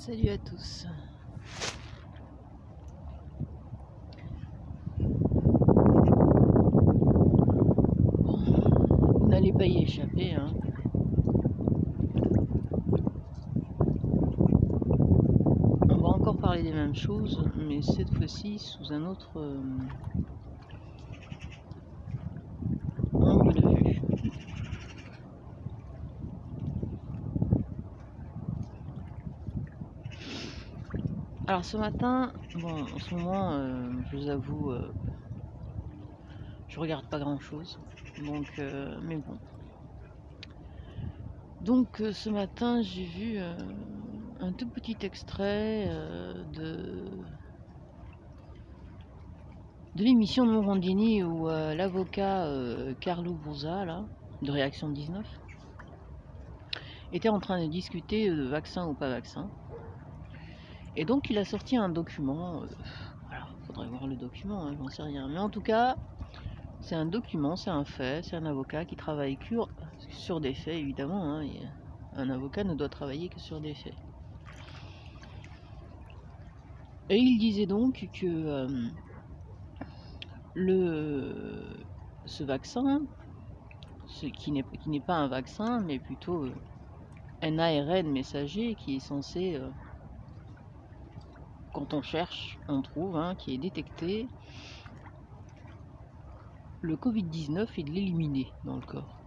Salut à tous. Bon, vous n'allez pas y échapper, hein. On va encore parler des mêmes choses, mais cette fois-ci sous un autre angle de vue. Alors ce matin, bon, en ce moment, je vous avoue, je regarde pas grand-chose, donc, mais bon. Donc ce matin, j'ai vu un tout petit extrait de l'émission de Morandini où l'avocat Carlo Buzza, là, de Réaction 19, était en train de discuter de vaccin ou pas vaccin. Et donc il a sorti un document, voilà, faudrait voir le document, hein, j'en sais rien. Mais en tout cas, c'est un document, c'est un fait, c'est un avocat qui travaille sur des faits, évidemment. Hein, et un avocat ne doit travailler que sur des faits. Et il disait donc que ce vaccin, qui n'est pas un vaccin, mais plutôt un ARN messager qui est censé, quand on cherche, on trouve, hein, qui est détecté le Covid-19 et de l'éliminer dans le corps.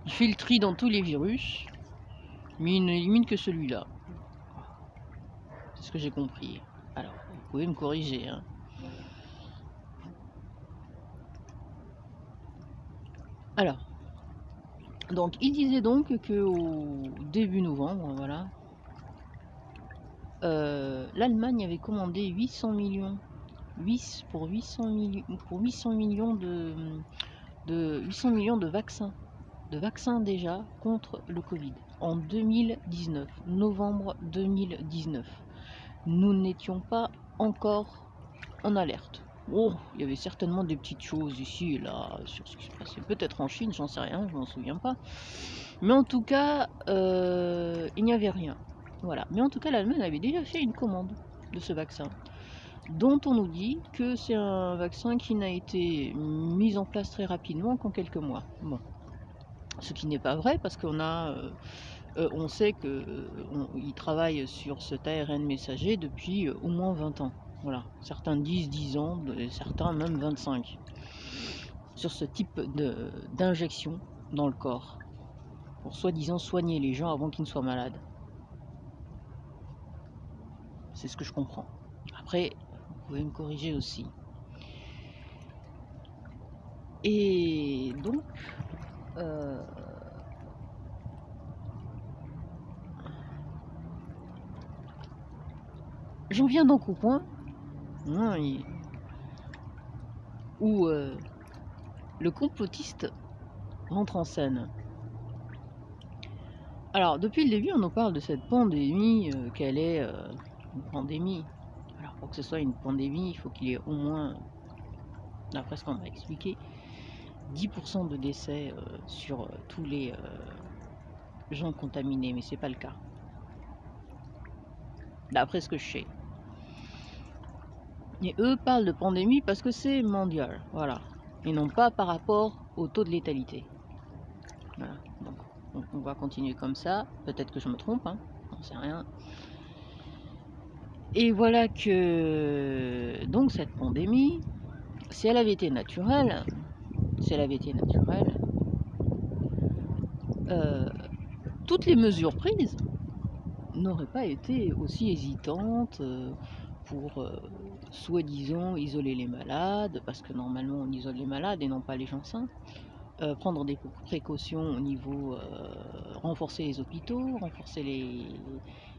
Il fait le tri dans tous les virus, mais il n'élimine que celui-là. C'est ce que j'ai compris. Alors, vous pouvez me corriger, hein. Alors, donc il disait donc qu'au début novembre, voilà, l'Allemagne avait commandé 800 millions, 800 millions de vaccins déjà contre le Covid en 2019, novembre 2019. Nous n'étions pas encore en alerte. Oh, il y avait certainement des petites choses ici et là sur ce qui se passait. Peut-être en Chine, j'en sais rien, je m'en souviens pas. Mais en tout cas, il n'y avait rien. Voilà. Mais en tout cas, l'Allemagne avait déjà fait une commande de ce vaccin, dont on nous dit que c'est un vaccin qui n'a été mis en place très rapidement qu'en quelques mois. Bon. Ce qui n'est pas vrai, parce on sait qu'ils travaillent sur cet ARN messager depuis au moins 20 ans. Voilà. Certains disent 10 ans, certains même 25. Sur ce type d'injection dans le corps, pour soi-disant soigner les gens avant qu'ils ne soient malades. C'est ce que je comprends. Après, vous pouvez me corriger aussi. Et donc, j'en viens donc au point où le complotiste rentre en scène. Alors, depuis le début, on nous parle de cette pandémie, qu'elle est une pandémie. Alors, pour que ce soit une pandémie, il faut qu'il y ait au moins, d'après ce qu'on m'a expliqué, 10% de décès sur tous les gens contaminés, mais c'est pas le cas. D'après ce que je sais. Et eux parlent de pandémie parce que c'est mondial, voilà. Et non pas par rapport au taux de létalité. Voilà. Donc on va continuer comme ça. Peut-être que je me trompe, hein, j'en sais rien. Et voilà que donc cette pandémie, si elle avait été naturelle, toutes les mesures prises n'auraient pas été aussi hésitantes pour soi-disant isoler les malades, parce que normalement on isole les malades et non pas les gens sains, prendre des précautions au niveau renforcer les hôpitaux, renforcer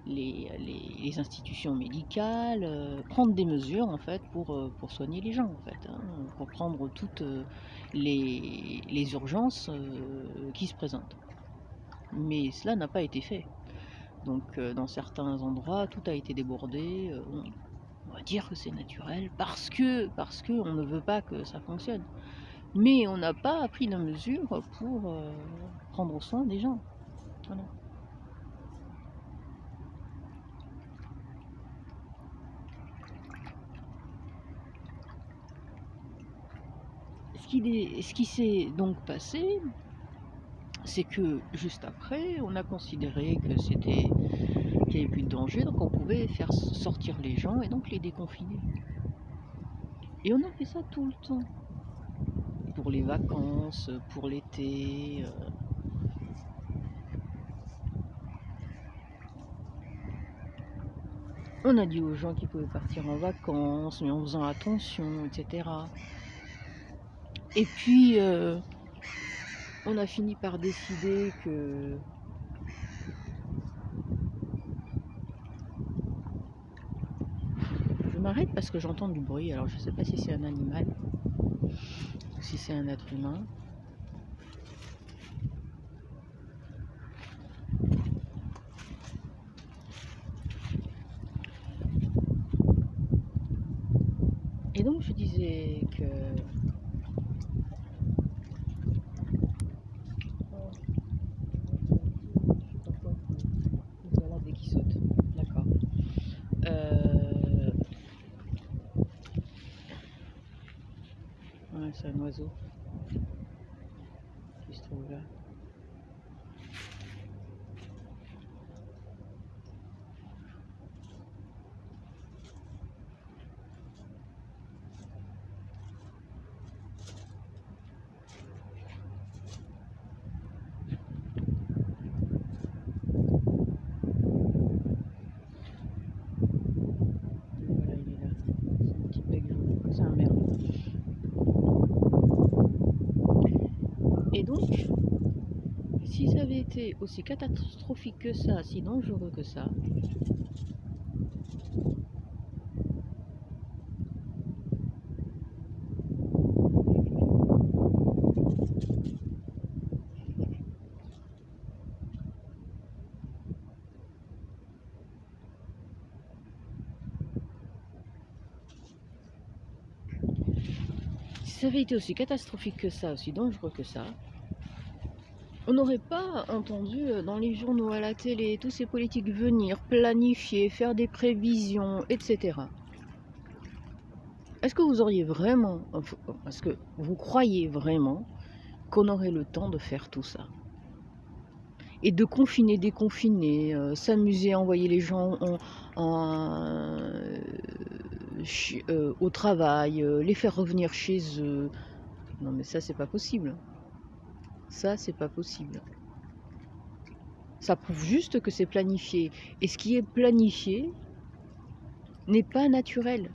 les institutions médicales, prendre des mesures en fait pour soigner les gens en fait, hein, pour prendre toutes les urgences qui se présentent. Mais cela n'a pas été fait. Donc dans certains endroits, tout a été débordé. On va dire que c'est naturel parce que on ne veut pas que ça fonctionne. Mais on n'a pas pris de mesures pour prendre soin des gens. Voilà. Ce qui s'est donc passé, c'est que juste après, on a considéré que qu'il n'y avait plus de danger, donc on pouvait faire sortir les gens et donc les déconfiner. Et on a fait ça tout le temps. Pour les vacances, pour l'été. On a dit aux gens qu'ils pouvaient partir en vacances, mais en faisant attention, etc. Et puis, on a fini par décider que je m'arrête parce que j'entends du bruit. Alors je ne sais pas si c'est un animal ou si c'est un être humain. Et donc je disais que voilà, dès qu'il saute. D'accord. Ouais, c'est un oiseau qui se trouve là. Voilà, il est là. C'est un petit bec jaune. C'est un merle. Et donc, si ça avait été aussi catastrophique que ça, si dangereux que ça, si ça avait été aussi catastrophique que ça, aussi dangereux que ça, on n'aurait pas entendu dans les journaux, à la télé, tous ces politiques venir, planifier, faire des prévisions, etc. Est-ce que vous auriez vraiment, est-ce que vous croyez vraiment qu'on aurait le temps de faire tout ça? Et de confiner, déconfiner, s'amuser à envoyer les gens au travail, les faire revenir chez eux. Non mais ça c'est pas possible. Ça c'est pas possible. Ça prouve juste que c'est planifié. Et ce qui est planifié n'est pas naturel.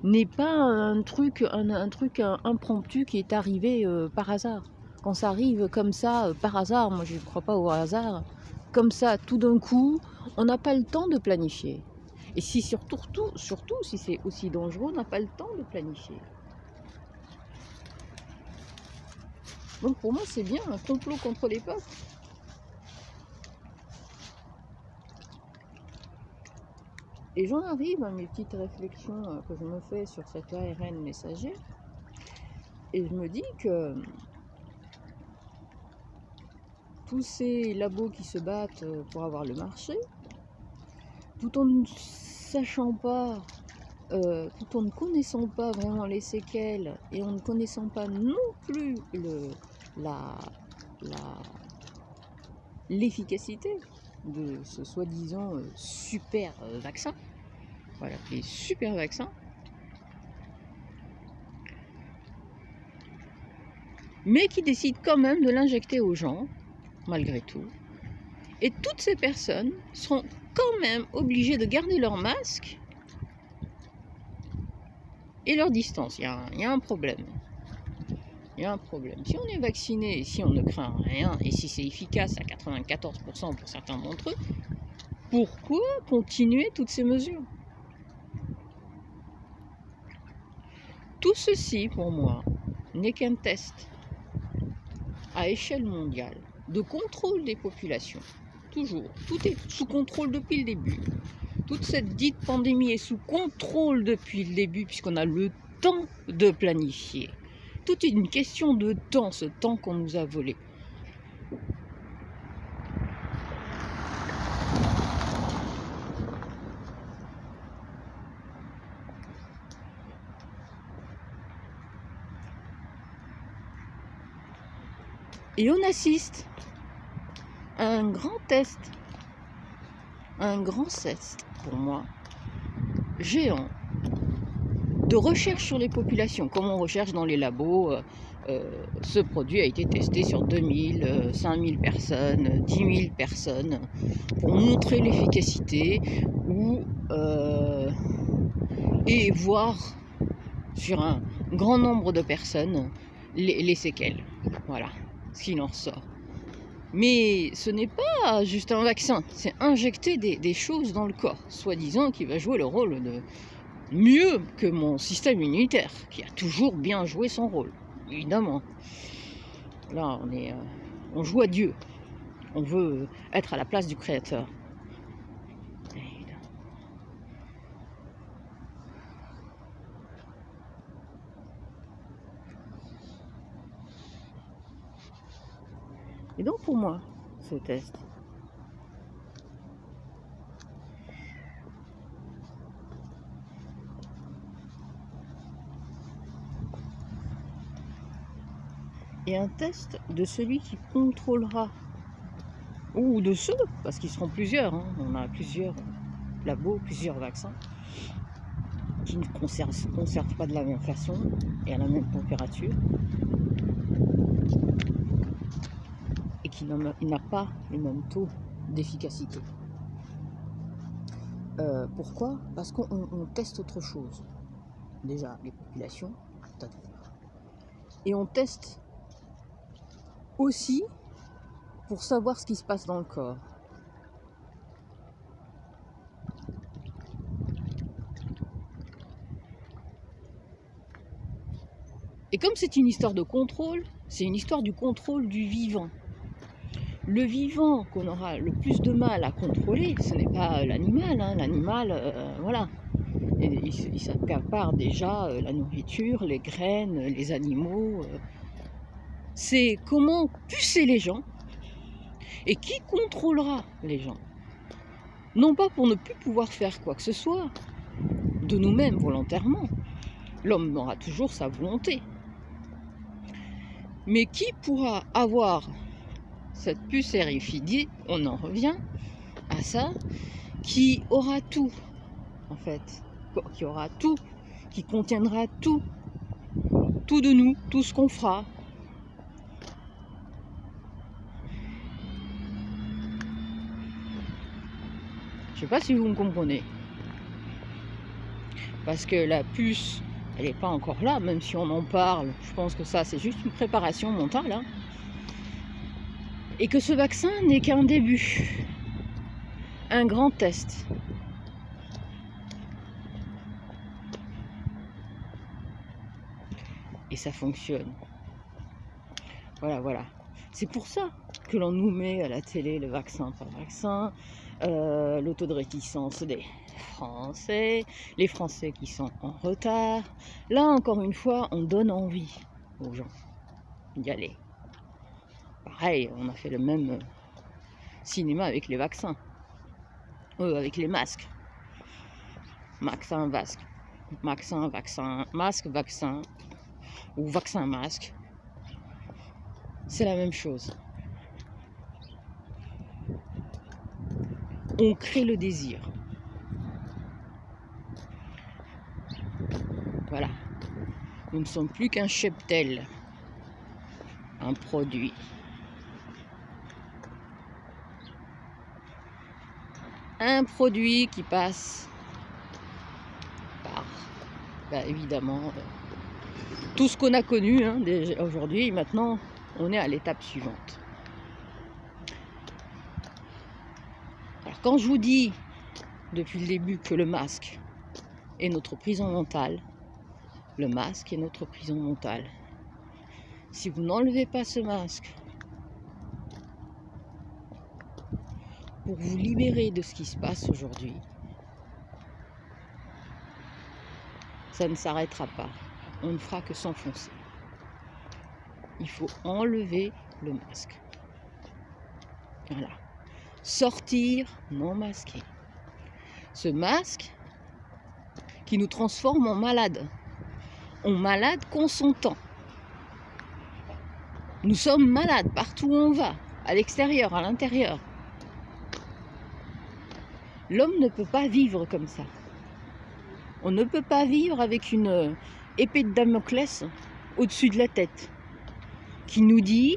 N'est pas un truc impromptu qui est arrivé par hasard. Quand ça arrive comme ça, par hasard, moi je ne crois pas au hasard, comme ça, tout d'un coup, on n'a pas le temps de planifier. Et si surtout si c'est aussi dangereux, on n'a pas le temps de planifier. Donc pour moi, c'est bien un complot contre les peuples. Et j'en arrive à mes petites réflexions que je me fais sur cet ARN messager. Et je me dis que tous ces labos qui se battent pour avoir le marché, tout en ne sachant pas, tout en ne connaissant pas vraiment les séquelles et en ne connaissant pas non plus l'efficacité de ce soi-disant super vaccin, voilà, les super vaccins, mais qui décident quand même de l'injecter aux gens, malgré tout. Et toutes ces personnes seront quand même obligées de garder leur masque et leur distance. Il y a un problème. Il y a un problème. Si on est vacciné, si on ne craint rien, et si c'est efficace à 94% pour certains d'entre eux, pourquoi continuer toutes ces mesures? Tout ceci, pour moi, n'est qu'un test à échelle mondiale de contrôle des populations. Toujours. Tout est sous contrôle depuis le début. Toute cette dite pandémie est sous contrôle depuis le début, puisqu'on a le temps de planifier. Tout est une question de temps, ce temps qu'on nous a volé. Et on assiste à un grand test, pour moi, géant, de recherche sur les populations, comme on recherche dans les labos. Ce produit a été testé sur 2000, 5000 personnes, 10 000 personnes, pour montrer l'efficacité et voir sur un grand nombre de personnes les séquelles. Voilà ce qu'il en ressort. Mais ce n'est pas juste un vaccin, c'est injecter des choses dans le corps, soi-disant qui va jouer le rôle de mieux que mon système immunitaire, qui a toujours bien joué son rôle, évidemment. Là, on joue à Dieu. On veut être à la place du Créateur. Et donc pour moi, ce test, est un test de celui qui contrôlera, ou de ceux, parce qu'ils seront plusieurs, hein. On a plusieurs labos, plusieurs vaccins, qui ne conservent pas de la même façon et à la même température, et qui n'a pas les mêmes taux d'efficacité. Pourquoi? Parce qu'on teste autre chose. Déjà, les populations, et on teste aussi pour savoir ce qui se passe dans le corps. Et comme c'est une histoire de contrôle, c'est une histoire du contrôle du vivant. Le vivant qu'on aura le plus de mal à contrôler, ce n'est pas l'animal. Hein. L'animal, voilà, il s'accapare déjà la nourriture, les graines, les animaux. C'est comment pucer les gens et qui contrôlera les gens. Non pas pour ne plus pouvoir faire quoi que ce soit, de nous-mêmes volontairement. L'homme aura toujours sa volonté. Mais qui pourra avoir cette puce RFID, on en revient à ça, qui aura tout, en fait, qui aura tout, qui contiendra tout de nous, tout ce qu'on fera. Je ne sais pas si vous me comprenez. Parce que la puce, elle n'est pas encore là, même si on en parle. Je pense que ça, c'est juste une préparation mentale. Hein. Et que ce vaccin n'est qu'un début. Un grand test. Et ça fonctionne. Voilà. C'est pour ça que l'on nous met à la télé le vaccin par vaccin, le taux de réticence des Français, les Français qui sont en retard. Là, encore une fois, on donne envie aux gens d'y aller. Pareil, on a fait le même cinéma avec les vaccins, avec les masques. Vaccin, vaccin, ou vaccin, masque. C'est la même chose. On crée le désir. Voilà. Nous ne sommes plus qu'un cheptel, un produit. Un produit qui passe par, évidemment, tout ce qu'on a connu déjà aujourd'hui. Maintenant, on est à l'étape suivante. Alors, quand je vous dis depuis le début que le masque est notre prison mentale, le masque est notre prison mentale. Si vous n'enlevez pas ce masque pour vous libérer de ce qui se passe aujourd'hui, ça ne s'arrêtera pas. On ne fera que s'enfoncer. Il faut enlever le masque. Voilà. Sortir non masqué. Ce masque qui nous transforme en malades. En malades consentants. Nous sommes malades partout où on va, à l'extérieur, à l'intérieur. L'homme ne peut pas vivre comme ça. On ne peut pas vivre avec une épée de Damoclès au-dessus de la tête qui nous dit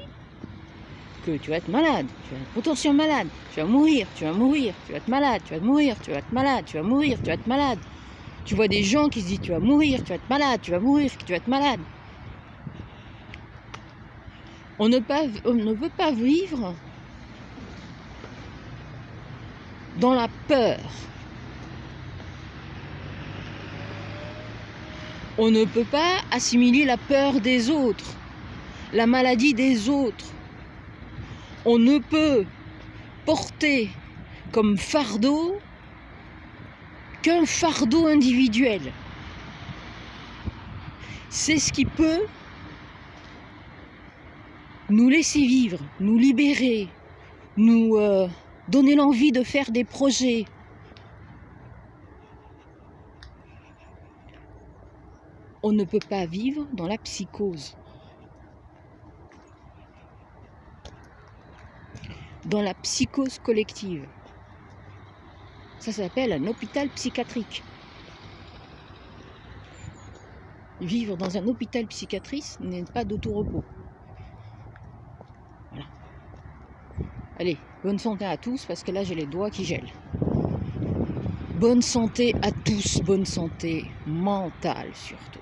que tu vas être malade, tu vas être potentiellement malade, tu vas mourir, tu vas mourir, tu vas être malade, tu vas mourir, tu vas être malade, tu vas mourir, tu vas être malade. Tu vois des gens qui se disent tu vas mourir, tu vas être malade, tu vas mourir, tu vas être malade. On ne peut pas vivre dans la peur. On ne peut pas assimiler la peur des autres, la maladie des autres. On ne peut porter comme fardeau qu'un fardeau individuel. C'est ce qui peut nous laisser vivre, nous libérer, nous donner l'envie de faire des projets. On ne peut pas vivre dans la psychose. Dans la psychose collective. Ça s'appelle un hôpital psychiatrique. Vivre dans un hôpital psychiatrique n'est pas d'autorepos. Voilà. Allez, bonne santé à tous, parce que là j'ai les doigts qui gèlent. Bonne santé à tous, bonne santé mentale surtout.